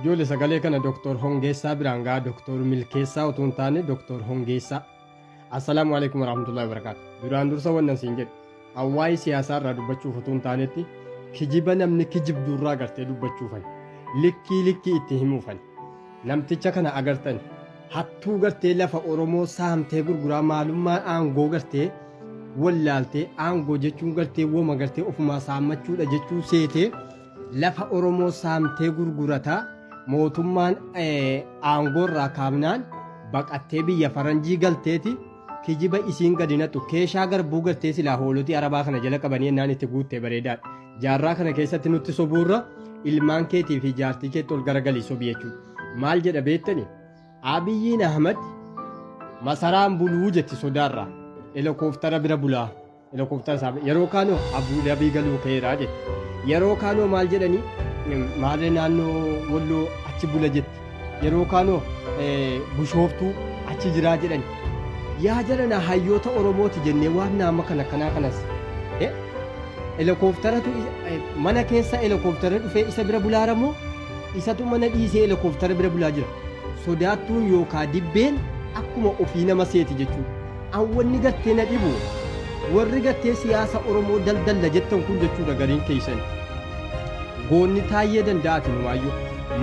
Ijoollee sagalee kana Dr. Hongeessaa Biraangaa Dr. Milkeessaa utuu hin taane Dr. Hongeessaa. Assalaamu alaikum warahmatullahi wabarakatuh. Duraan dursa wannan siin jedhe hawaa'ii siyaasaa irraa dubbachuuf utuu hin taanetti kijiba namni kijibduurraa agartee dubbachuufan likkii itti himuufan namticha kana agartan hattuu gartee lafa Oromoo saamtee gurguraa maalummaa aangoo gartee wallaaltee aangoo jechuun gartee wooma gartee ofumaa saammachuudha jechuu seetee lafa Oromoo saamtee gurgurataa mootummaan aangoorraa kaabnaan baqattee biyya faranjii galteeti kijiba isiin gadinatu keeshaa garbuu gartee silaa hoolotii arabaa kana jala qabanii ennaan itti guuttee bareedaadha. Jaarraa kana keessatti nutti sobuurra ilmaan keetii fi jaartii keetti ol garagalii sobii jechuudha. Maal jedha beektani? Abiyyiin Ahmad masaraan buluu jetti sodaarraa helikooftara bira bulaa helikooftara isaa yeroo kaanoo Abuu Dhabii galuu ka'eeraa jetti. Yeroo kaanoo maal jedhanii maalee naannoo Walloo achi bula jetti. Yeroo kaanoo Bushooftuu achi jiraa jedhani. Yaa jarana hayyoota Oromooti jennee waan naama kanas helikooftara mana keessa helikooftara dhufee isa bira bulaaramoo isatu mana dhiisee helikooftara bira bulaa jira. Sodaattuun yookaan dibbeen akkuma ofii nama seeti jechuudha. Awwanni gartee na dhibu warri gartee siyaasa Oromoo daldalla jettan kun jechuudha gariin keessan. Goonni Taayyee Danda'aati numaayyuu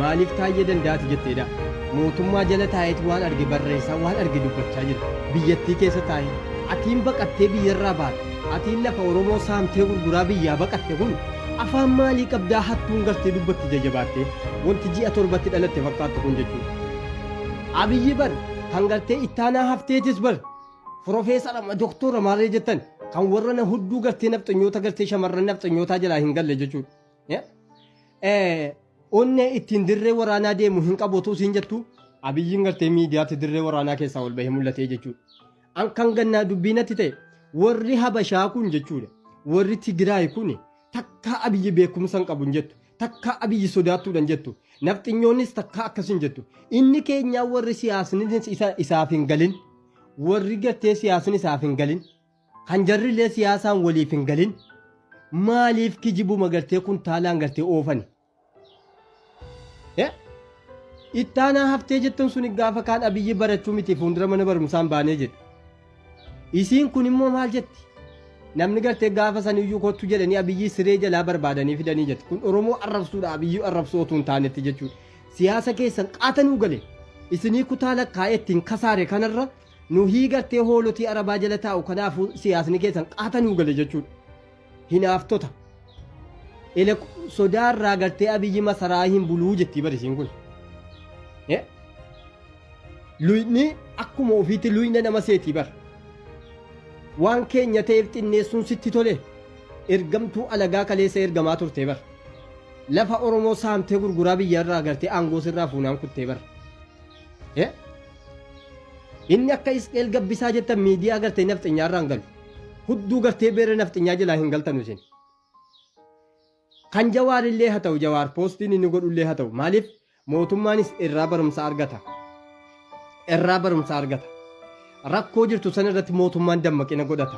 maaliif Taayyee Danda'aati jetteedha. Mootummaa jala taa'eeti waan arge barreessaa waan arge dubbachaa jira. Biyyattii keessa taa'e atiin baqattee biyyarraa baate atiin lafa Oromoo saamtee gurguraa biyyaa baqatte kun afaan maalii qabdaa hattuun gartee dubbatti jajjabaattee wanti ji'a torbatti dhalatte fakkaattu kun jechuudha. Abiyyi bar kan gartee ittaanaa hafteetis bar Profeesara Doktora Maarree jettan kan warra na hudduu gartee nafxanyoota gartee shamarran nafxanyootaa jalaa hin galle jechuudha. Onnee ittiin dirree waraanaa deemu hin qabuutu siin jettu Abiyyiin gartee miidiyaatti dirree waraanaa keessaa ol bahee mul'atee jechuudha. An kan gannaa dubbiinatti ta'e warri Habashaa kun jechuudha. Warri Tigraay kun takka Abiyyi beekumsa hin qabu hin jettu. Takka Abiyyi sodaattuudhaan jettu. Nafxinyoonnis takka akkasiin jettu. Inni keenyaa warri siyaasni isaaf hin galin. Warri gartee siyaasni isaaf hin galin. Kan jarrillee siyaasaan waliif hin galin. Maaliif kijibuma gartee kun taalaan gartee oofani? Ittaanaa haftee jettan sun gaafa kaan Abiyyi barachuu miti fuuldura mana barumsaan baanee jedhu. Isiin kun immoo maal jetti? Namni gartee gaafa saniyyuu kottu jedhanii Abiyyi siree jalaa barbaadanii fidanii jetti. Kun Oromoo arrabsuudha Abiyyi arrabsuu otoo hin taanetti jechuudha. Siyaasa keessan qaatanuu gale. Isinii kutaa lakkaa'ee ittiin kasaare kanarra nuhii gartee hoolotii arabaa jala taa'u kanaafuu siyaasni keessan qaatanuu gale jechuudha. Hinaaftota. Sodaarraa gartee Abiyyi masaraa hin buluu jetti barisiin kun. Luyni akkuma ofiitti luyna nama seetii bar. Waan keenya ta'eef xinneessuun sitti tole ergamtuu alagaa kaleessa ergamaa turte bar. Lafa Oromoo saamtee gurguraa biyyarraa gartee aangoo sirraa fuunaan kuttee bar. Inni akka Isqeel Gabbisaa jettan miidiyaa gartee nafxinyaarraa hin galu. Hudduu gartee beera nafxinyaa jalaa hin galtanu isin. Kan Jawaarillee haa ta'u Jawaar poostiin inni godhullee haa ta'u maaliif mootummaanis irraa barumsa argata. Irraa barumsa argata. Rakkoo jirtu sana irratti mootummaan dammaqina godhata.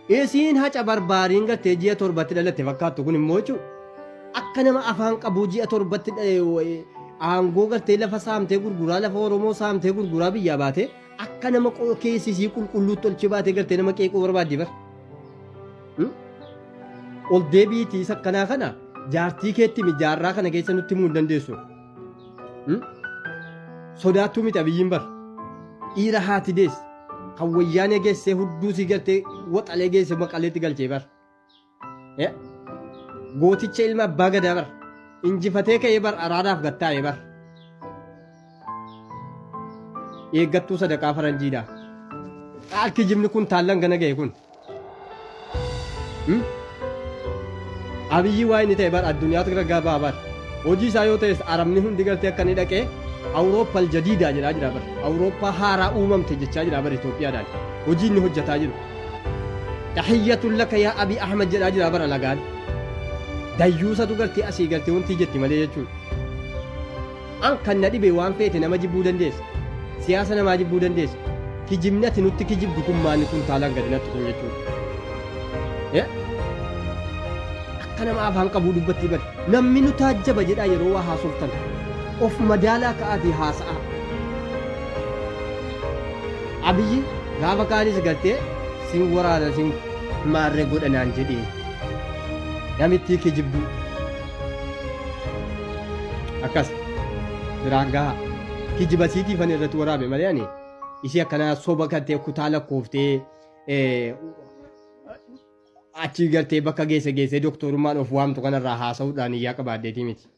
Isiin haca barbaariin gartee ji'a torbatti dhalatte fakkaattu kun immoo jechuudha. Akka nama afaan qabu ji'a torbatti aangoo gartee lafa saamtee gurguraa lafa Oromoo saamtee gurguraa biyyaa baate akka nama keessisii qulqulluu tolchi baatee gartee nama qeequu barbaaddi bar. Ol deebiitii isa akkanaa kana jaartii keetti jaarraa kana keessa nutti himuu hin dandeessu. Sodaattuu miti Abiyyiin bar. Dhiira haati deesse kan wayyaanee geessee hudduu si galtee waxalee geesse maqaleetti galchee bar. Gooticha ilma abbaa gadaa bar. Injifatee ka'ee bar araadaaf gattaa'ee bar. Eeggattuu sadaqaa faranjiidha. Qaal kijibni kun taallan gana ga'e kun. Abiyyi waa inni ta'e bar addunyaatu ragaa ba'a bar. Hojii isaa yoo ta'es arabni hundi galtee akka inni dhaqee Awurooppaa jadiidaa jedhaa jira bar. Awurooppaa haaraa uumamte jechaa jira bar Itoophiyaadhaan. Hojii inni hojjetaa jiru. Tahiyyatun laka yaa Abiy Ahmad jedhaa jira bar alagaan. Dayyuusatu gartee asii gartee wanti jetti malee jechuudha. An kan na dhibe waan feete nama jibbuu dandeessa. Siyaasa namaa jibbuu dandeessa. Kijibni ati nutti kijibdu kun maanni kun taalaan gadi natti kun jechuudha. Akka nama afaan qabuu dubbatti bar. namni nu taajjaba jedhaa yeroo waa haasoftan of madaalaa ka'aatii haasa'a. Abiyyi gaafa kaanis gartee sin waraana sin maarree godhanaan jedhee namittii kijibduu akkas biraan gahaa kijiba siitiifan irratti waraabe malee ani ishee akkanaa soba kattee kutaa lakkooftee achi gartee bakka geesse doktorummaan of waamtu kanarraa haasa'uudhaan iyyaa qabaaddeetii miti.